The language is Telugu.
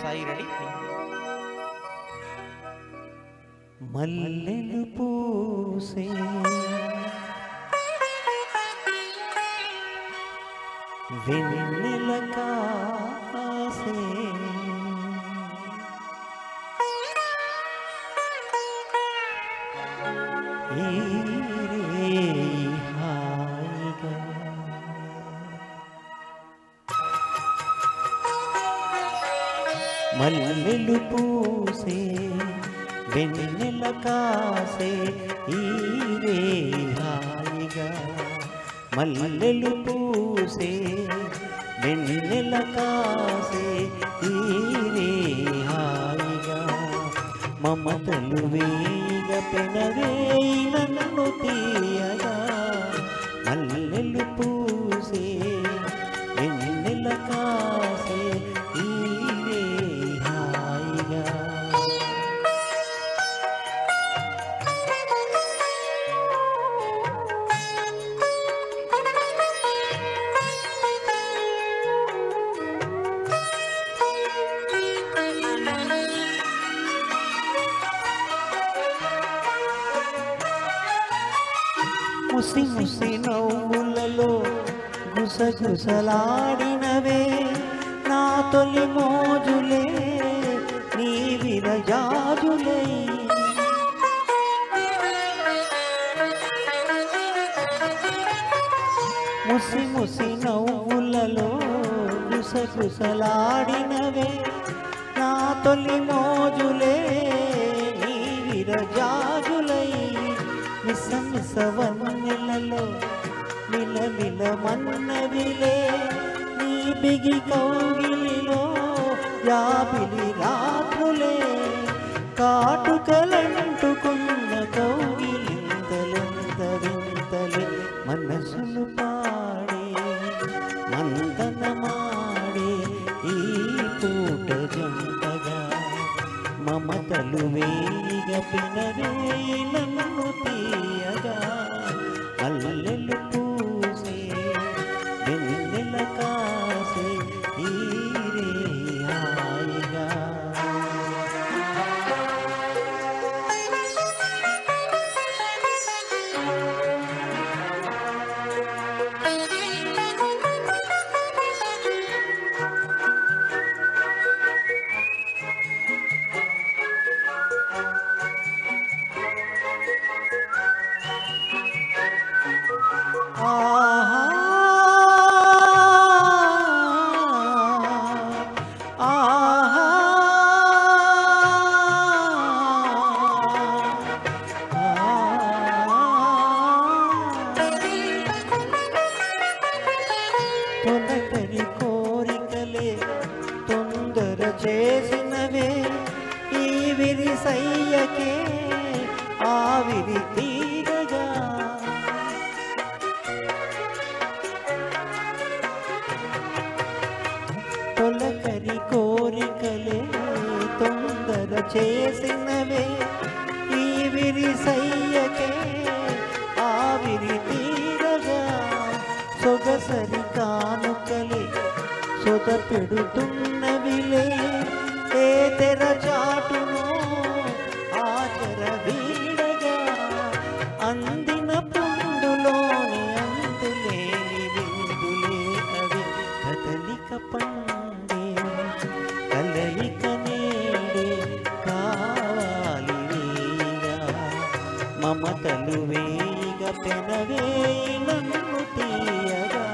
సాయి రెడీ. మల్లెలు పూసే వెన్నెల కాసే హాయిగా మల్లెలు పూసే వెన్నెల కాసే ఈరే హాయిగా మల్లెలు పూసే వెన్నెల కాసే ఈరే హాయిగా మమతలు వేగ పెనవేయి నన్ను తీయగా మల్లెలు పూసే వెన్నెల కాసే ఈరే హాయిగా ముసి ముసి నవ్వులలో గుసగుసలాడినవే నా తొలి మోజులే నీ విరజాజులే ముసి ముసి నవ్వులలో గుసగుసలాడినవే నా తొలి మోజులే నీ విరజాజులై మిస మిస వన్నెలలో మిలమిల మన్నవిలే నీ బిగి కౌగిలిలో యాబిలి రాత్రులే కాటుకలంటుకున్న కౌగిలింతలెంత వింతలే మనసులు పాడే మందనమాడే ఈ పూట జంటగా మమతలు వేగ పినవేయి నన్ను తీయగా మల్లెలు పూసే వెన్నెల కాసే ఈరే హాయిగా తొలకరి కోరికలే తొందర చేసినవే ఈ విరిసయ్యకే ఆవిరి తీగగా తొలకరి కోరికలే తొందర చేసినవే ఈ విరిసయ్యకే ఆవిరి తీగగా సొగసరి కానుకలే సొద పెడుతున్నవిలే ఏ తెర చాటును ఆచర వీడగా అందిన పుండులోని అంతులేని విందులే అవి కదలిక పండే కలయిక నేడే కావాలి వేగా మమతలు వేగ పెనవేయి నన్ను తీయగా